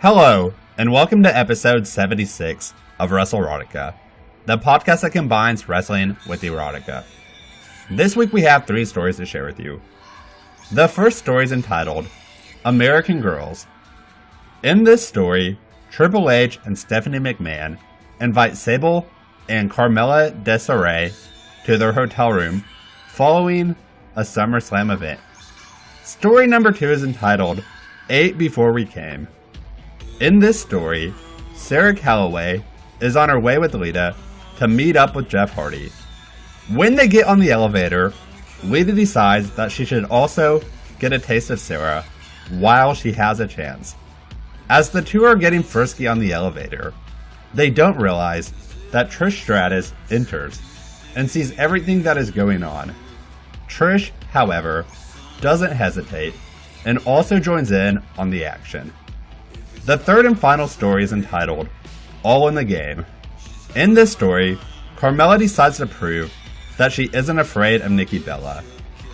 Hello, and welcome to episode 76 of WrestleRotica, the podcast that combines wrestling with erotica. This week we have 3 stories to share with you. The first story is entitled, American Girls. In this story, Triple H and Stephanie McMahon invite Sable and Carmella Desiree to their hotel room following a SummerSlam event. Story number 2 is entitled, 8 Before We Came. In this story, Sarah Calloway is on her way with Lita to meet up with Jeff Hardy. When they get on the elevator, Lita decides that she should also get a taste of Sarah while she has a chance. As the two are getting frisky on the elevator, they don't realize that Trish Stratus enters and sees everything that is going on. Trish, however, doesn't hesitate and also joins in on the action. The third and final story is entitled, All in the Game. In this story, Carmella decides to prove that she isn't afraid of Nikki Bella,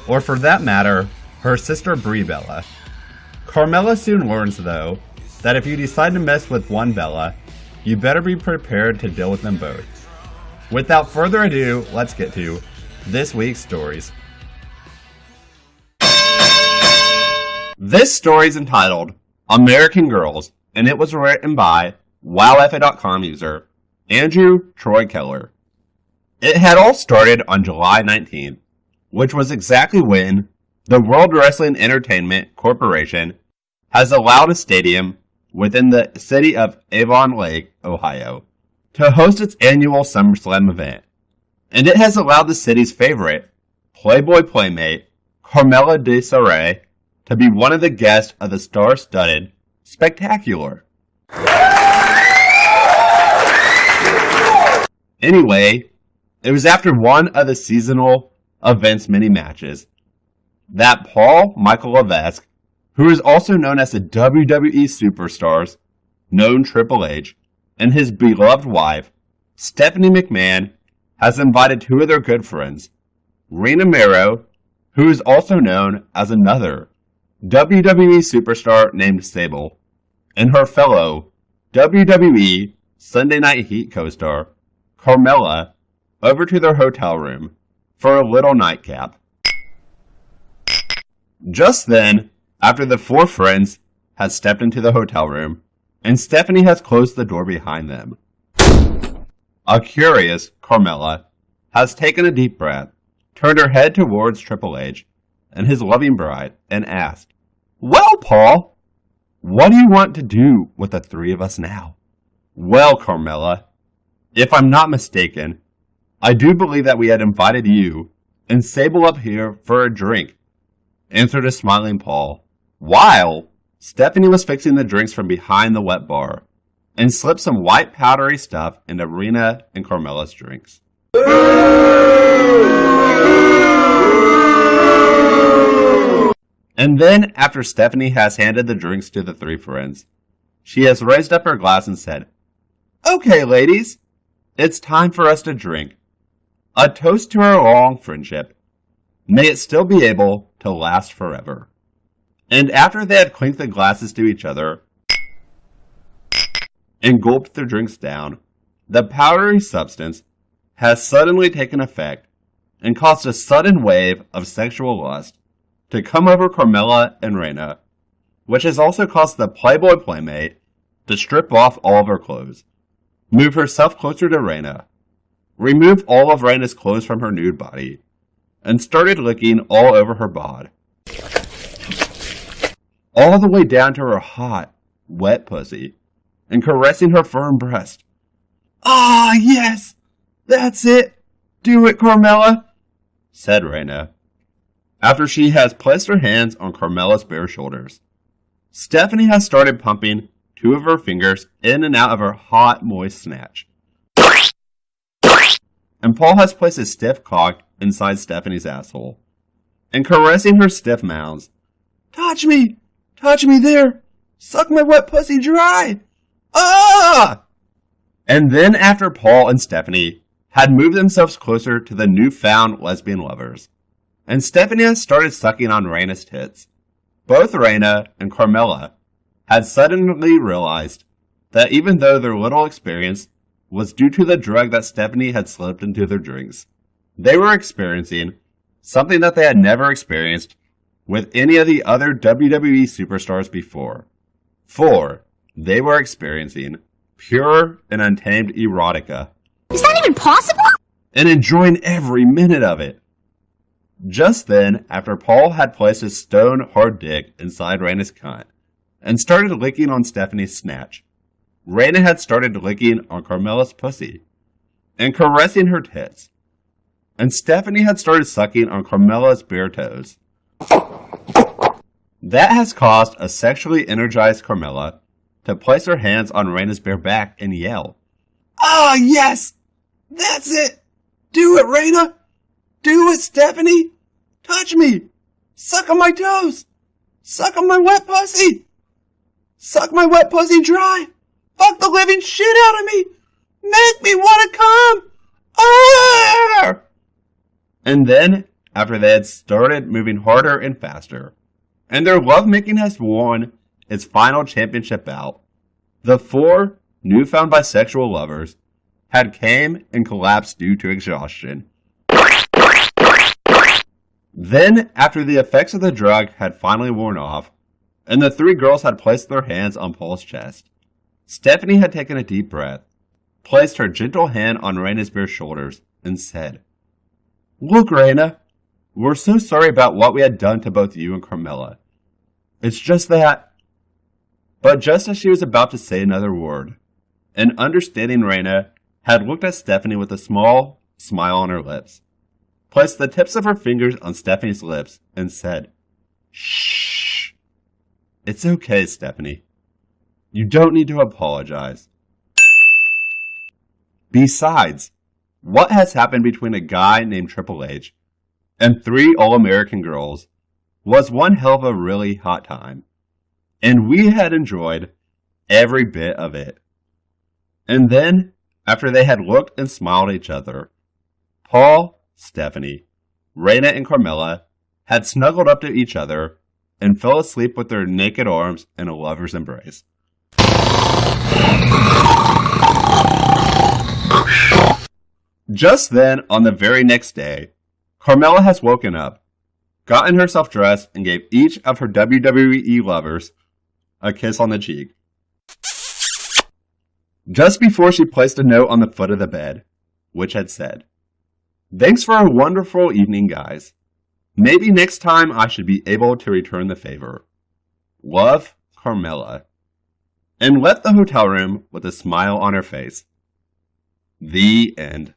or for that matter, her sister Brie Bella. Carmella soon learns, though, that if you decide to mess with one Bella, you better be prepared to deal with them both. Without further ado, let's get to this week's stories. This story is entitled, American Girls, and it was written by WowFA.com user Andrew Troy Keller. It had all started on July 19th, which was exactly when the World Wrestling Entertainment Corporation has allowed a stadium within the city of Avon Lake, Ohio, to host its annual SummerSlam event. And it has allowed the city's favorite, Playboy Playmate, Carmella Desiree, to be one of the guests of the star-studded Spectacular. Anyway, it was after one of the seasonal event's mini matches that Paul Michael Levesque, who is also known as the WWE Superstars, known Triple H, and his beloved wife, Stephanie McMahon, has invited 2 of their good friends, Rena Mero, who is also known as another WWE superstar named Sable, and her fellow WWE Sunday Night Heat co-star, Carmella, over to their hotel room for a little nightcap. Just then, after the 4 friends had stepped into the hotel room, and Stephanie has closed the door behind them, a curious Carmella has taken a deep breath, turned her head towards Triple H and his loving bride, and asked, "Well, Paul, what do you want to do with the 3 of us now?" "Well, Carmella, if I'm not mistaken, I do believe that we had invited you and Sable up here for a drink," answered a smiling Paul, while Stephanie was fixing the drinks from behind the wet bar and slipped some white powdery stuff into Rena and Carmella's drinks. And then, after Stephanie has handed the drinks to the 3 friends, she has raised up her glass and said, "Okay, ladies, it's time for us to drink. A toast to our long friendship. May it still be able to last forever." And after they had clinked the glasses to each other and gulped their drinks down, the powdery substance has suddenly taken effect and caused a sudden wave of sexual lust to come over Carmella and Rena, which has also caused the Playboy Playmate to strip off all of her clothes, move herself closer to Rena, remove all of Rena's clothes from her nude body, and started licking all over her bod, all the way down to her hot, wet pussy, and caressing her firm breast. "Ah, yes! That's it! Do it, Carmella!" said Rena, after she has placed her hands on Carmella's bare shoulders. Stephanie has started pumping 2 of her fingers in and out of her hot, moist snatch. And Paul has placed his stiff cock inside Stephanie's asshole and caressing her stiff mounds. Touch me there! Suck my wet pussy dry! Ah!" And then after Paul and Stephanie had moved themselves closer to the newfound lesbian lovers, and Stephanie has started sucking on Rena's tits, both Rena and Carmella had suddenly realized that even though their little experience was due to the drug that Stephanie had slipped into their drinks, they were experiencing something that they had never experienced with any of the other WWE superstars before. For they were experiencing pure and untamed erotica. Is that even possible? And enjoying every minute of it. Just then, after Paul had placed his stone-hard dick inside Raina's cunt and started licking on Stephanie's snatch, Raina had started licking on Carmella's pussy and caressing her tits, and Stephanie had started sucking on Carmella's bare toes. That has caused a sexually energized Carmella to place her hands on Raina's bare back and yell, "Ah, yes! That's it! Do it, Raina! Do it, Stephanie! Touch me! Suck on my toes! Suck on my wet pussy! Suck my wet pussy dry! Fuck the living shit out of me! Make me want to come! Ah!" And then, after they had started moving harder and faster, and their lovemaking has won its final championship bout, the four newfound bisexual lovers had came and collapsed due to exhaustion. Then, after the effects of the drug had finally worn off, and the three girls had placed their hands on Paul's chest, Stephanie had taken a deep breath, placed her gentle hand on Raina's bare shoulders, and said, "Look, Raina, we're so sorry about what we had done to both you and Carmella. It's just that..." But just as she was about to say another word, an understanding Raina had looked at Stephanie with a small smile on her lips, placed the tips of her fingers on Stephanie's lips, and said, "Shh. It's okay, Stephanie. You don't need to apologize. Besides, what has happened between a guy named Triple H and three All-American girls was one hell of a really hot time, and we had enjoyed every bit of it." And then, after they had looked and smiled at each other, Paul, Stephanie, Raina, and Carmella had snuggled up to each other and fell asleep with their naked arms in a lover's embrace. Just then, on the very next day, Carmella has woken up, gotten herself dressed, and gave each of her WWE lovers a kiss on the cheek. Just before she placed a note on the foot of the bed, which had said, "Thanks for a wonderful evening, guys. Maybe next time I should be able to return the favor. Love, Carmella," and left the hotel room with a smile on her face. The end.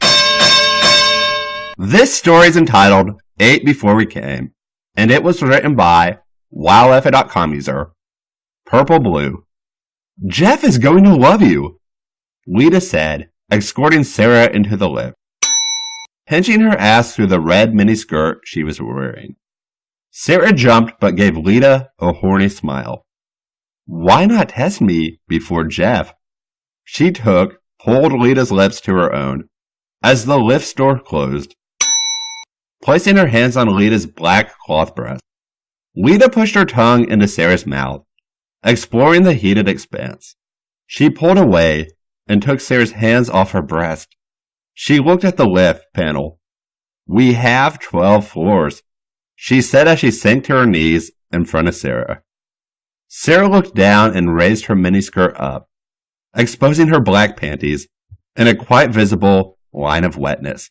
This story is entitled 8 Before We Came, and it was written by WildFA.com user Purple Blue. "Jeff is going to love you," Lita said, escorting Sarah into the lift, pinching her ass through the red miniskirt she was wearing. Sarah jumped but gave Lita a horny smile. "Why not test me before Jeff?" She pulled Lita's lips to her own as the lift's door closed, placing her hands on Lita's black cloth breast. Lita pushed her tongue into Sarah's mouth, exploring the heated expanse. She pulled away and took Sarah's hands off her breast. She looked at the lift panel. "We have 12 floors," she said as she sank to her knees in front of Sarah. Sarah looked down and raised her miniskirt up, exposing her black panties and a quite visible line of wetness.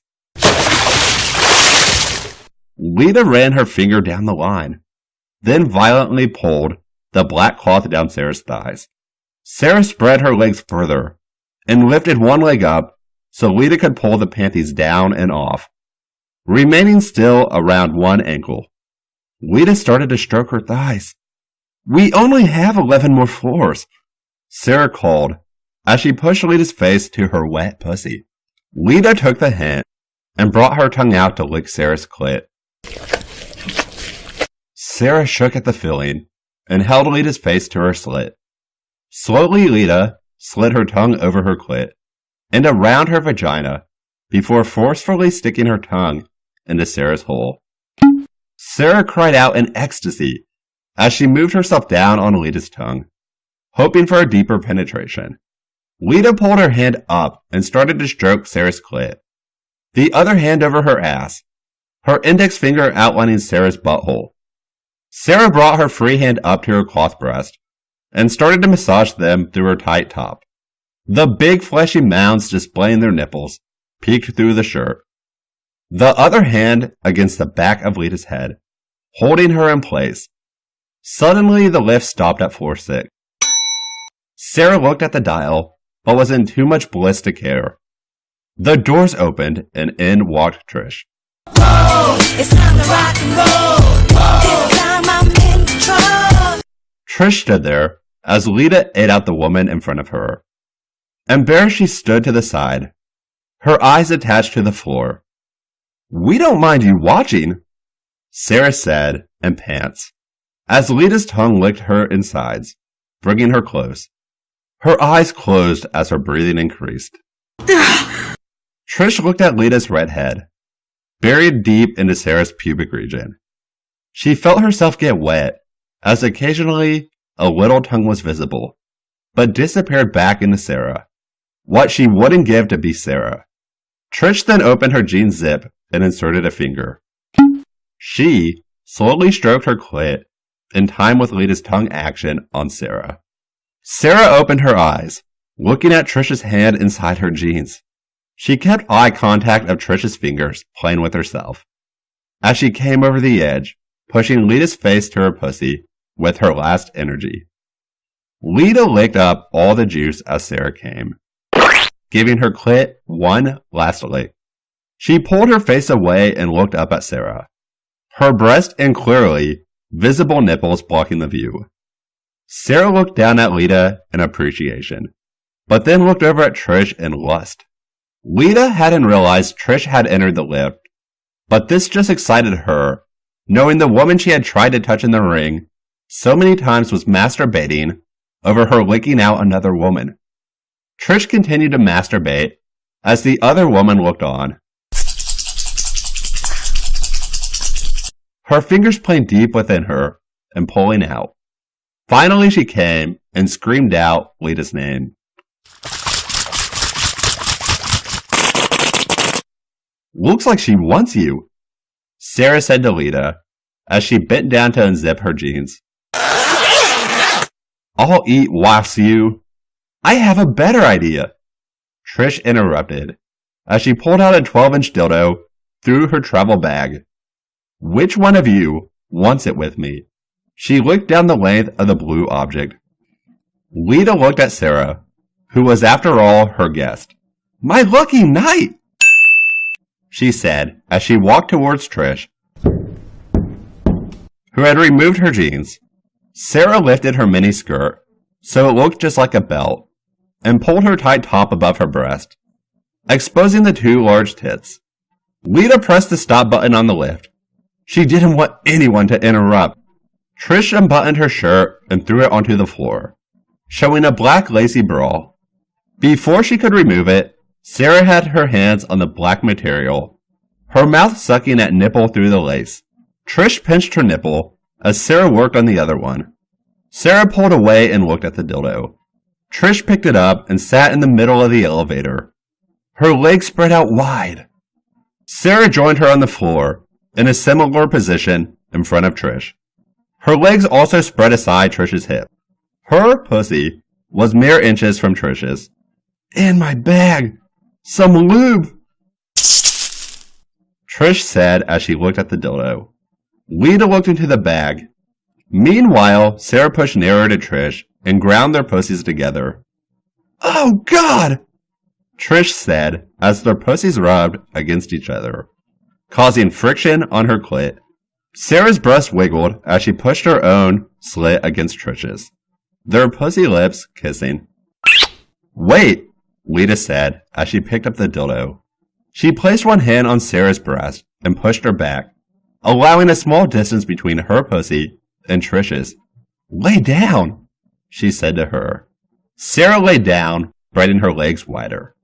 Lita ran her finger down the line, then violently pulled the black cloth down Sarah's thighs. Sarah spread her legs further and lifted one leg up so Lita could pull the panties down and off, remaining still around one ankle. Lita started to stroke her thighs. "We only have 11 more floors," Sarah called as she pushed Lita's face to her wet pussy. Lita took the hint and brought her tongue out to lick Sarah's clit. Sarah shook at the feeling and held Lita's face to her slit. Slowly, Lita slid her tongue over her clit and around her vagina before forcefully sticking her tongue into Sarah's hole. Sarah cried out in ecstasy as she moved herself down on Lita's tongue, hoping for a deeper penetration. Lita pulled her hand up and started to stroke Sarah's clit, the other hand over her ass, her index finger outlining Sarah's butthole. Sarah brought her free hand up to her cloth breast and started to massage them through her tight top. The big fleshy mounds displaying their nipples peeked through the shirt. The other hand against the back of Lita's head, holding her in place. Suddenly the lift stopped at floor 6. Sarah looked at the dial, but was in too much bliss to care. The doors opened and in walked Trish. Oh, it's time to rock and roll. This time I'm in control. Trish stood there as Lita ate out the woman in front of her. Embarrassed, she stood to the side, her eyes attached to the floor. "We don't mind you watching," Sarah said in pants, as Lita's tongue licked her insides, bringing her close. Her eyes closed as her breathing increased. Trish looked at Lita's red head, buried deep into Sarah's pubic region. She felt herself get wet, as occasionally a little tongue was visible, but disappeared back into Sarah, what she wouldn't give to be Sarah. Trish then opened her jeans zip and inserted a finger. She slowly stroked her clit in time with Lita's tongue action on Sarah. Sarah opened her eyes, looking at Trish's hand inside her jeans. She kept eye contact of Trish's fingers playing with herself, as she came over the edge, pushing Lita's face to her pussy with her last energy. Lita licked up all the juice as Sarah came, giving her clit one last lick. She pulled her face away and looked up at Sarah, her breast and clearly visible nipples blocking the view. Sarah looked down at Lita in appreciation, but then looked over at Trish in lust. Lita hadn't realized Trish had entered the lift, but this just excited her, knowing the woman she had tried to touch in the ring so many times was masturbating over her licking out another woman. Trish continued to masturbate as the other woman looked on. Her fingers playing deep within her and pulling out. Finally she came and screamed out Lita's name. "Looks like she wants you," Sarah said to Lita as she bent down to unzip her jeans. "I'll eat whilst you—" "I have a better idea," Trish interrupted as she pulled out a 12-inch dildo through her travel bag. "Which one of you wants it with me?" She looked down the length of the blue object. Lita looked at Sarah, who was after all her guest. "My lucky night," she said as she walked towards Trish, who had removed her jeans. Sarah lifted her mini skirt so it looked just like a belt and pulled her tight top above her breast, exposing the two large tits. Lita pressed the stop button on the lift. She didn't want anyone to interrupt. Trish unbuttoned her shirt and threw it onto the floor, showing a black lacy bra. Before she could remove it, Sarah had her hands on the black material, her mouth sucking at nipple through the lace. Trish pinched her nipple as Sarah worked on the other one. Sarah pulled away and looked at the dildo. Trish picked it up and sat in the middle of the elevator, her legs spread out wide. Sarah joined her on the floor in a similar position in front of Trish. Her legs also spread aside Trish's hip. Her pussy was mere inches from Trish's. "In my bag! Some lube!" Trish said as she looked at the dildo. Lita looked into the bag. Meanwhile, Sarah pushed nearer to Trish and ground their pussies together. "Oh, God!" Trish said as their pussies rubbed against each other, causing friction on her clit. Sarah's breast wiggled as she pushed her own slit against Trish's, their pussy lips kissing. "Wait," Lita said as she picked up the dildo. She placed one hand on Sarah's breast and pushed her back, allowing a small distance between her pussy and Trish's. "Lay down," she said to her. Sarah lay down, spreading her legs wider.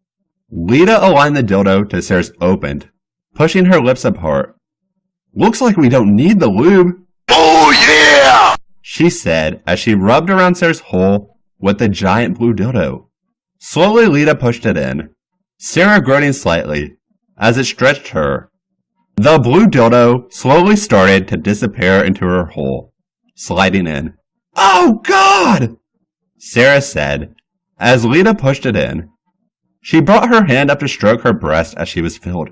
Lita aligned the dildo to Sarah's opened, pushing her lips apart. "Looks like we don't need the lube." "Oh yeah!" she said as she rubbed around Sarah's hole with the giant blue dildo. Slowly, Lita pushed it in, Sarah groaning slightly as it stretched her. The blue dildo slowly started to disappear into her hole, sliding in. "Oh, God!" Sarah said as Lita pushed it in. She brought her hand up to stroke her breast as she was filled.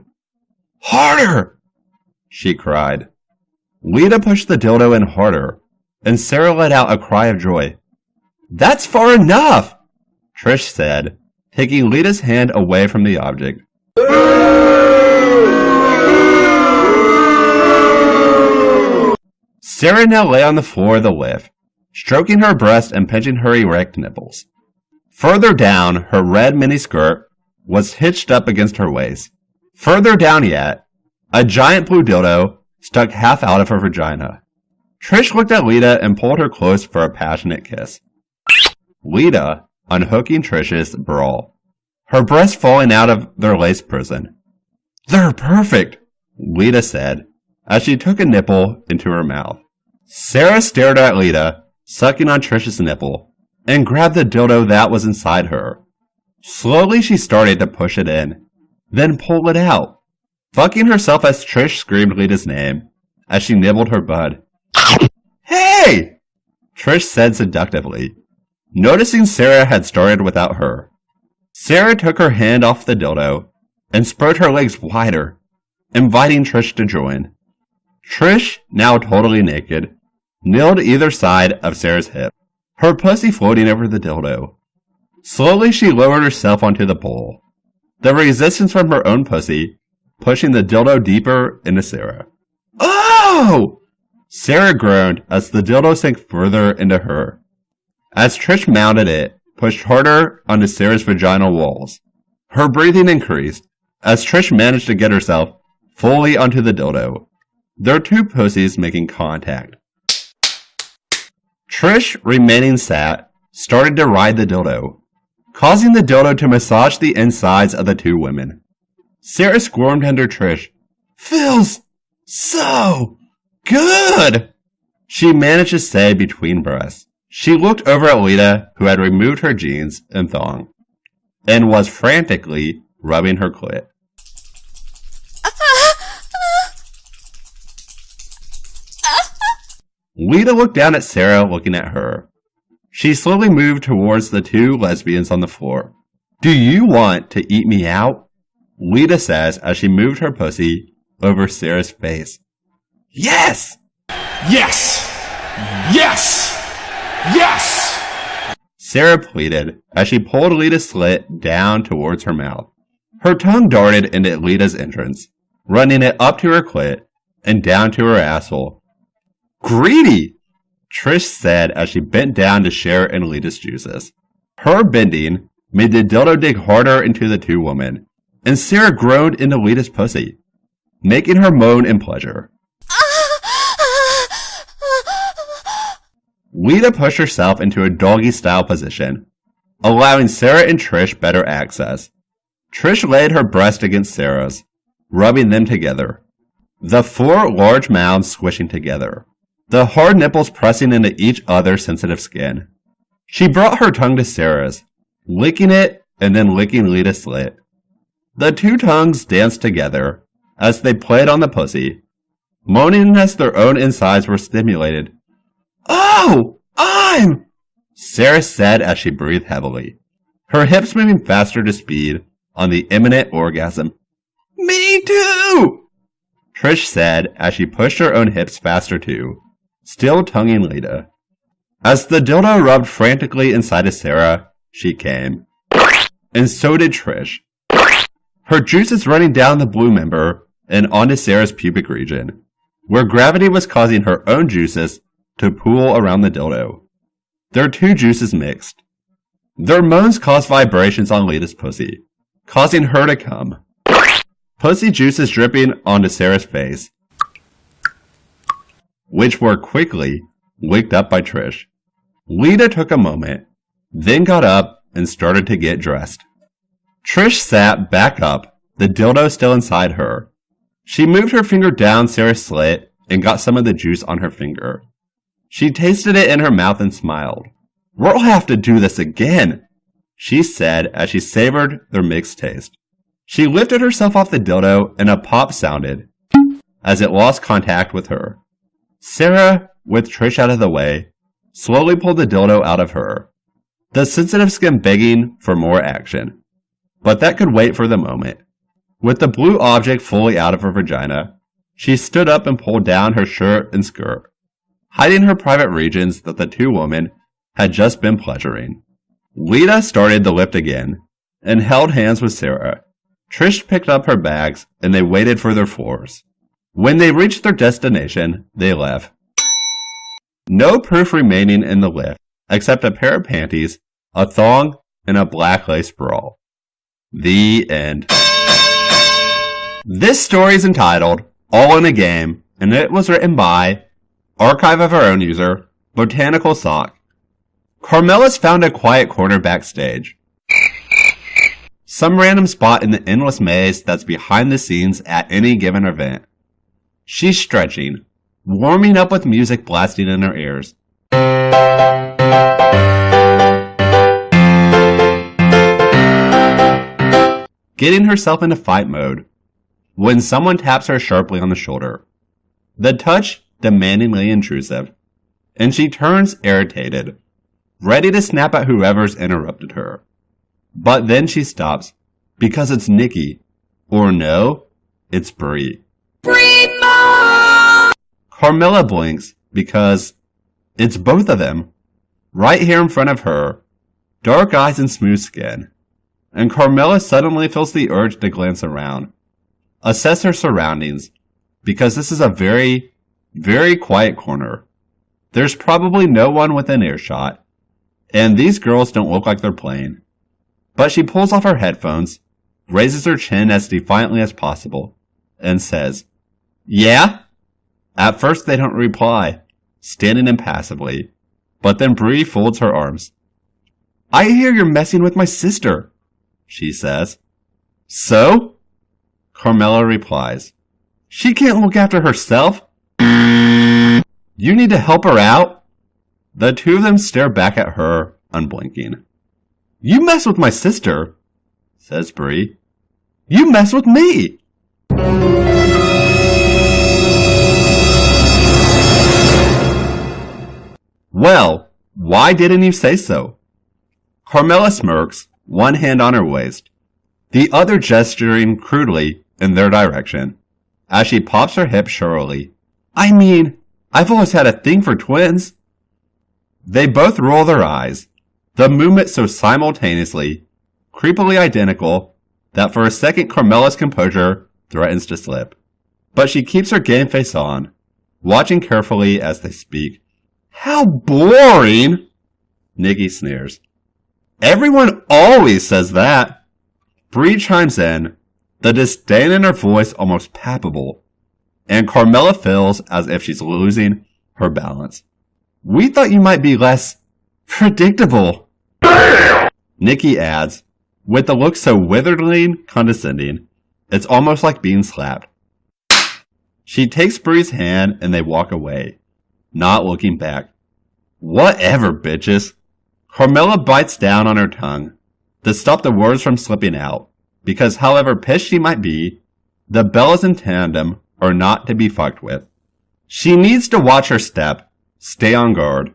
"Harder!" she cried. Lita pushed the dildo in harder, and Sarah let out a cry of joy. "That's far enough!" Trish said, taking Lita's hand away from the object. Sarah now lay on the floor of the lift, stroking her breast and pinching her erect nipples. Further down, her red miniskirt was hitched up against her waist. Further down yet, a giant blue dildo stuck half out of her vagina. Trish looked at Lita and pulled her close for a passionate kiss. Lita unhooking Trish's bra, her breasts falling out of their lace prison. "They're perfect," Lita said as she took a nipple into her mouth. Sarah stared at Lita, sucking on Trish's nipple, and grabbed the dildo that was inside her. Slowly she started to push it in, then pull it out, fucking herself as Trish screamed Lita's name as she nibbled her bud. "Hey!" Trish said seductively, noticing Sarah had started without her. Sarah took her hand off the dildo and spread her legs wider, inviting Trish to join. Trish, now totally naked, kneeled either side of Sarah's hip, her pussy floating over the dildo. Slowly she lowered herself onto the pole, the resistance from her own pussy pushing the dildo deeper into Sarah. "Oh!" Sarah groaned as the dildo sank further into her. As Trish mounted it, pushed harder onto Sarah's vaginal walls. Her breathing increased as Trish managed to get herself fully onto the dildo, their two pussies making contact. Trish, remaining sat, started to ride the dildo, causing the dildo to massage the insides of the two women. Sarah squirmed under Trish. "Feels so good," she managed to say between breaths. She looked over at Lita, who had removed her jeans and thong, and was frantically rubbing her clit. Lita looked down at Sarah, looking at her. She slowly moved towards the two lesbians on the floor. "Do you want to eat me out?" Lita says as she moved her pussy over Sarah's face. "Yes!" Yes! Yes! Yes! Sarah pleaded as she pulled Lita's slit down towards her mouth. Her tongue darted into Lita's entrance, running it up to her clit and down to her asshole. "Greedy!" Trish said as she bent down to share in Lita's juices. Her bending made the dildo dig harder into the two women, and Sarah groaned into Lita's pussy, making her moan in pleasure. Lita pushed herself into a doggy-style position, allowing Sarah and Trish better access. Trish laid her breast against Sarah's, rubbing them together, the four large mounds squishing together, the hard nipples pressing into each other's sensitive skin. She brought her tongue to Sarah's, licking it and then licking Lita's slit. The two tongues danced together as they played on the pussy, moaning as their own insides were stimulated. "Oh, Sarah said as she breathed heavily, her hips moving faster to speed on the imminent orgasm. "Me too!" Trish said as she pushed her own hips faster too, still tonguing Lita. As the dildo rubbed frantically inside of Sarah, she came. And so did Trish. Her juices running down the blue member and onto Sarah's pubic region, where gravity was causing her own juices to pool around the dildo. Their two juices mixed. Their moans caused vibrations on Lita's pussy, causing her to come. Pussy juices dripping onto Sarah's face, which were quickly licked up by Trish. Lita took a moment, then got up and started to get dressed. Trish sat back up, the dildo still inside her. She moved her finger down Sarah's slit and got some of the juice on her finger. She tasted it in her mouth and smiled, "We'll have to do this again," she said as she savored their mixed taste. She lifted herself off the dildo and a pop sounded as it lost contact with her. Sarah, with Trish out of the way, slowly pulled the dildo out of her, the sensitive skin begging for more action. But that could wait for the moment. With the blue object fully out of her vagina, she stood up and pulled down her shirt and skirt, hiding her private regions that the two women had just been pleasuring. Lita started the lift again and held hands with Sarah. Trish picked up her bags and they waited for their floors. When they reached their destination, they left. No proof remaining in the lift except a pair of panties, a thong, and a black lace bra. The end. This story is entitled All in a Game, and it was written by Archive of Our Own user, Botanical Sock. Carmella's found a quiet corner backstage. Some random spot in the endless maze that's behind the scenes at any given event. She's stretching, warming up with music blasting in her ears. Getting herself into fight mode when someone taps her sharply on the shoulder. The touch demandingly intrusive, and she turns irritated, ready to snap at whoever's interrupted her. But then she stops, because it's Nikki. Or no, it's Brie. Carmella blinks, because it's both of them. Right here in front of her, dark eyes and smooth skin. And Carmella suddenly feels the urge to glance around. Assess her surroundings, because this is a very, very quiet corner. There's probably no one within earshot, and these girls don't look like they're playing. But she pulls off her headphones, raises her chin as defiantly as possible, and says, "Yeah?" At first they don't reply, standing impassively, but then Brie folds her arms. "I hear you're messing with my sister," she says. "So?" Carmella replies. "She can't look after herself. You need to help her out." The two of them stare back at her, unblinking. "You mess with my sister," says Brie. "You mess with me." "Well, why didn't you say so?" Carmella smirks, one hand on her waist, the other gesturing crudely in their direction, as she pops her hip surlily. "I mean, I've always had a thing for twins." They both roll their eyes, the movement so simultaneously, creepily identical, that for a second Carmella's composure threatens to slip. But she keeps her game face on, watching carefully as they speak. "How boring!" Nikki sneers. "Everyone always says that." Brie chimes in, the disdain in her voice almost palpable, and Carmella feels as if she's losing her balance. "We thought you might be less predictable." Nikki adds, with a look so witheringly condescending, it's almost like being slapped. She takes Brie's hand and they walk away, not looking back. "Whatever, bitches." Carmella bites down on her tongue to stop the words from slipping out, because however pissed she might be, the Bellas in tandem are not to be fucked with. She needs to watch her step, stay on guard,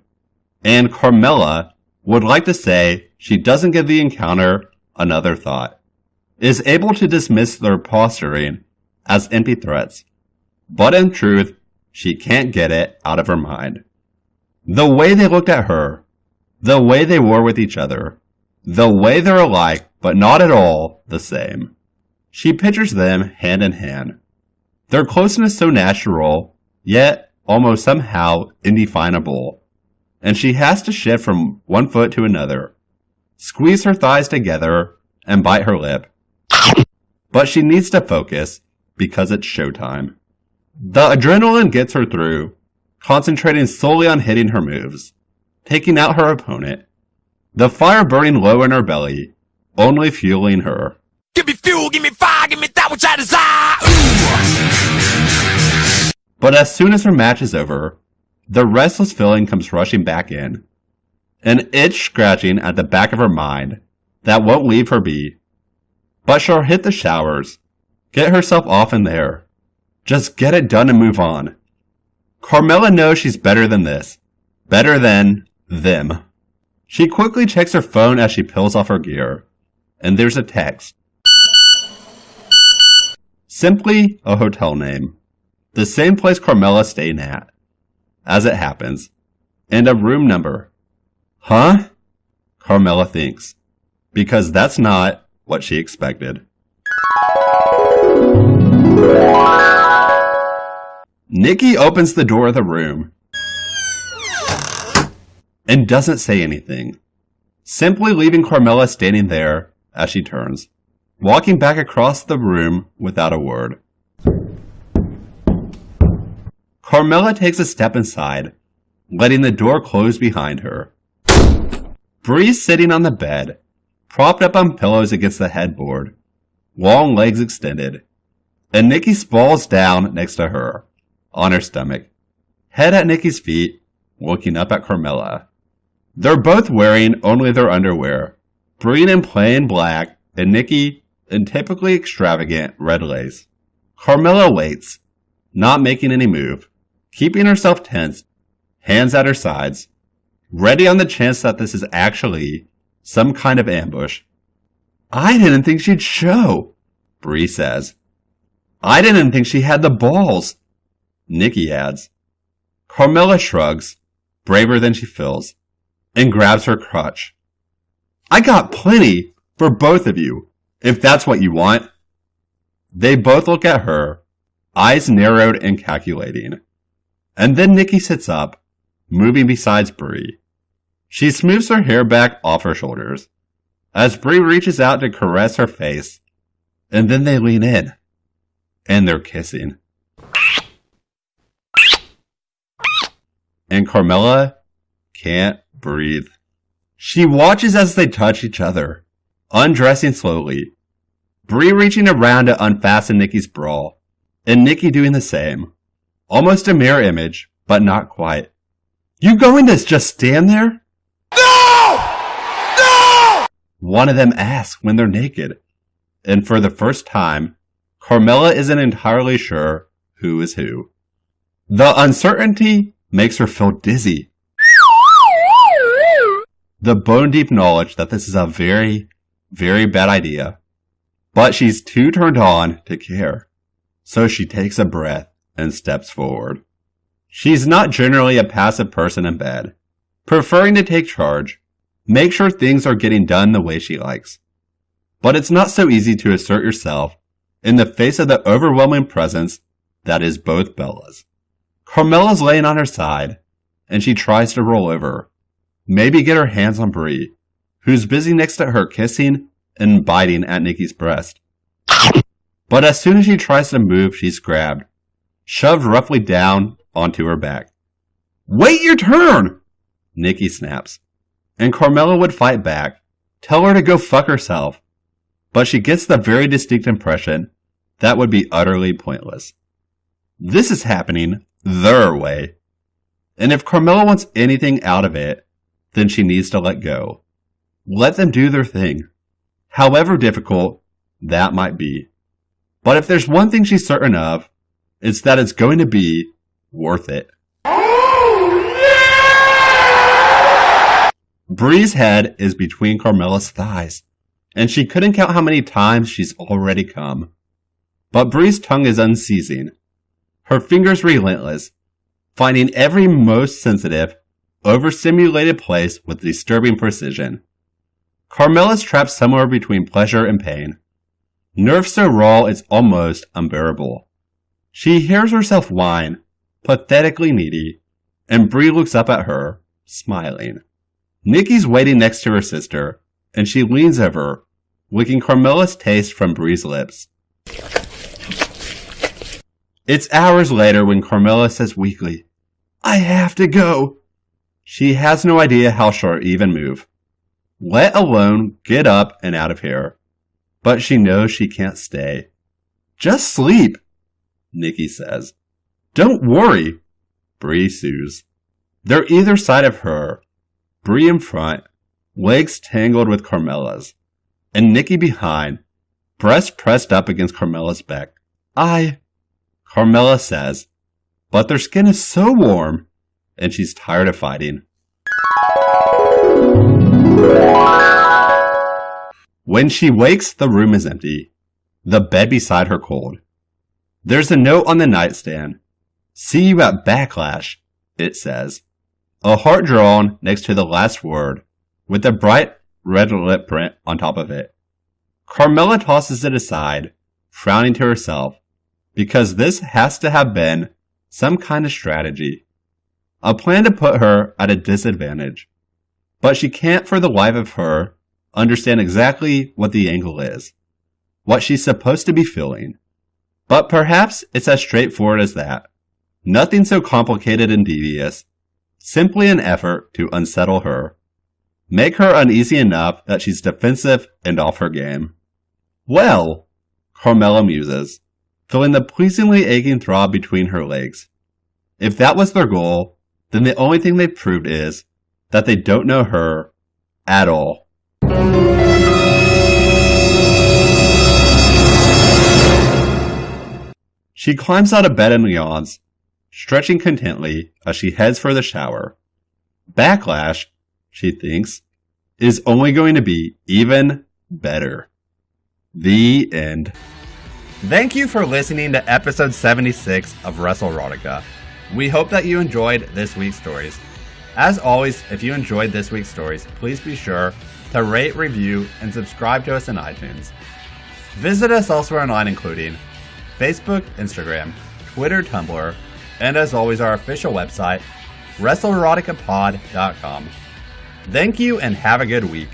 and Carmella would like to say she doesn't give the encounter another thought, is able to dismiss their posturing as empty threats, but in truth, she can't get it out of her mind. The way they looked at her, the way they were with each other, the way they're alike but not at all the same. She pictures them hand in hand. Their closeness so natural, yet almost somehow indefinable, and she has to shift from one foot to another, squeeze her thighs together, and bite her lip. But she needs to focus, because it's showtime. The adrenaline gets her through, concentrating solely on hitting her moves, taking out her opponent, the fire burning low in her belly, only fueling her. Give me fuel, give me fire, give me that which I desire. But as soon as her match is over, the restless feeling comes rushing back in. an itch scratching at the back of her mind that won't leave her be. But she'll hit the showers, get herself off in there. Just get it done and move on. Carmela knows she's better than this. Better than them. She quickly checks her phone as she peels off her gear, and there's a text. Simply a hotel name. The same place Carmela's staying at, as it happens, and a room number. Huh? Carmela thinks, because that's not what she expected. Nikki opens the door of the room and doesn't say anything, simply leaving Carmela standing there as she turns, walking back across the room without a word. Carmela takes a step inside, letting the door close behind her. Bree's sitting on the bed, propped up on pillows against the headboard, long legs extended, and Nikki sprawls down next to her, on her stomach, head at Nikki's feet, looking up at Carmela. They're both wearing only their underwear, Bree in plain black and Nikki in typically extravagant red lace. Carmela waits, not making any move, keeping herself tense, hands at her sides, ready on the chance that this is actually some kind of ambush. I didn't think she'd show, Bree says. I didn't think she had the balls, Nikki adds. Carmela shrugs, braver than she feels, and grabs her crutch. I got plenty for both of you, if that's what you want. They both look at her, eyes narrowed and calculating. And then Nikki sits up, moving beside Bree. She smooths her hair back off her shoulders, as Bree reaches out to caress her face, and then they lean in, and they're kissing. And Carmela can't breathe. She watches as they touch each other, undressing slowly, Bree reaching around to unfasten Nikki's bra, and Nikki doing the same. Almost a mirror image, but not quite. You going to just stand there? No! No! One of them asks when they're naked, and for the first time, Carmela isn't entirely sure who is who. The uncertainty makes her feel dizzy. The bone-deep knowledge that this is a very, very bad idea. But she's too turned on to care. So she takes a breath and steps forward. She's not generally a passive person in bed, preferring to take charge, make sure things are getting done the way she likes. But it's not so easy to assert yourself in the face of the overwhelming presence that is both Bella's. Carmela's laying on her side, and she tries to roll over, maybe get her hands on Bree, who's busy next to her kissing and biting at Nikki's breast. But as soon as she tries to move, she's grabbed, shoved roughly down onto her back. Wait your turn! Nikki snaps, and Carmela would fight back, tell her to go fuck herself, but she gets the very distinct impression that would be utterly pointless. This is happening their way, and if Carmela wants anything out of it, then she needs to let go. Let them do their thing, however difficult that might be. But if there's one thing she's certain of, it's that it's going to be worth it. Bree's head is between Carmela's thighs, and she couldn't count how many times she's already come. But Bree's tongue is unceasing, her fingers relentless, finding every most sensitive, overstimulated place with disturbing precision. Carmela's trapped somewhere between pleasure and pain. Nerve so raw it's almost unbearable. She hears herself whine, pathetically needy, and Bree looks up at her, smiling. Nikki's waiting next to her sister, and she leans over, licking Carmela's taste from Bree's lips. It's hours later when Carmela says weakly, I have to go. She has no idea how she'll even move, let alone get up and out of here. But she knows she can't stay. Just sleep, Nikki says. Don't worry, Bree soothes. They're either side of her, Brie in front, legs tangled with Carmella's, and Nikki behind, breast pressed up against Carmella's back. Carmella says, but their skin is so warm, and she's tired of fighting. When she wakes, the room is empty. The bed beside her cold. There's a note on the nightstand. See you at Backlash, it says. A heart drawn next to the last word, with a bright red lip print on top of it. Carmella tosses it aside, frowning to herself, because this has to have been some kind of strategy. A plan to put her at a disadvantage. But she can't for the life of her understand exactly what the angle is, what she's supposed to be feeling. But perhaps it's as straightforward as that. Nothing so complicated and devious, simply an effort to unsettle her. Make her uneasy enough that she's defensive and off her game. Well, Carmella muses, feeling the pleasingly aching throb between her legs. If that was their goal, then the only thing they've proved is that they don't know her at all. She climbs out of bed and yawns, stretching contently as she heads for the shower. Backlash, she thinks, is only going to be even better. The end. Thank you for listening to episode 76 of WrestleRotica. We hope that you enjoyed this week's stories. As always, if you enjoyed this week's stories, please be sure to rate, review, and subscribe to us in iTunes. Visit us elsewhere online, including Facebook, Instagram, Twitter, Tumblr, and as always, our official website, WrestleRoticaPod.com. Thank you and have a good week.